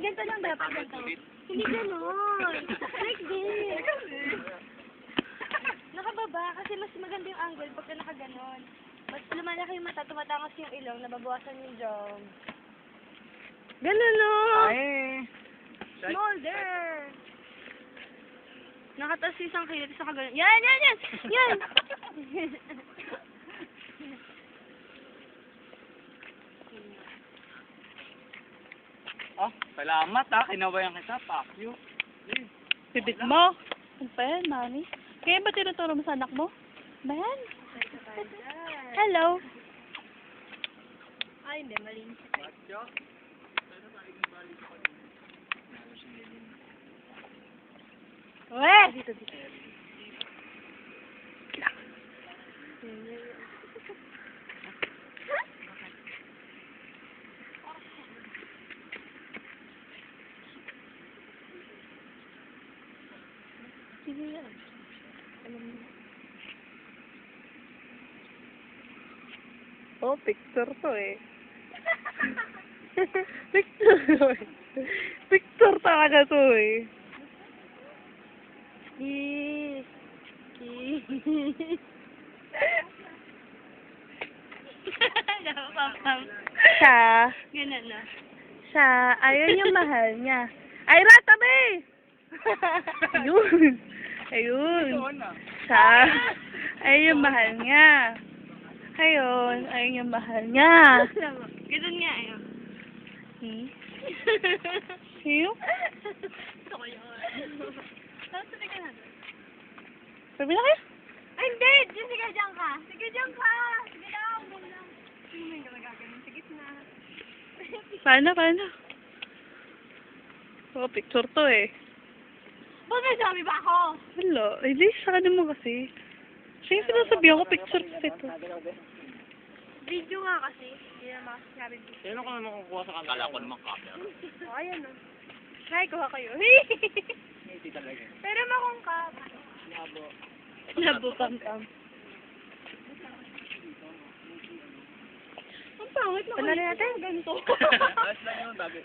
ganito lang dapat. Ganito. Hindi ganon. Like this. Nakababa kasi mas maganda yung angle pagka nakaganon. Mas lumalaki yung mata, tumatangos yung ilong, nababawasan yung jaw. Ganon no! Ay! Smolder! Nakatas isang kilid sa kaganon. Yan! Yan! Yan! Yan! Oh, salamat ha. Kinabayan kita. Fuck you. Bibit mo. Ano pa yan, mami? Kaya ba tinuturo mo sa anak mo? Ba yan? Hello? Ay, hindi. Malinis. Weh! Dito, dito. Sige yan. Alam mo. Oh, picture to eh. Picture to eh. Picture talaga to eh. Kiss. Kiss. Napapam. Siya, Ganun na. siya, ayun yung mahal niya. Ay, ratabi! Ayun. Ayun. Siya, ayun yung mahal niya. Ayun, ayun yung mahal niya. Ganun nga eh. Hmm? Ayun? Gusto ko yun. Tapos sabi ka na. Sabi na kayo? Ay, hindi! Sige, dyan ka. Sige, dyan ka. Sige lang. Sige lang. Sino mo yung gagawin? Sige na. Paano, paano? Oh, picture to eh. Ba't may sabi ba ako? Wala. Hindi, sa kanin mo kasi. Siya yung sinasabihan ko, picture kasi to. Video nga kasi. Hindi na makasasabi video. Sino ka naman kukuha sa camera? Kala ko naman camera. O, ayan o. Hi, kuha kayo. Hindi talaga. Pero makong ka. Labo. Nabupam-pam. Ang pangit na Ano natin? Ganito. Ayos lang yun. Bago.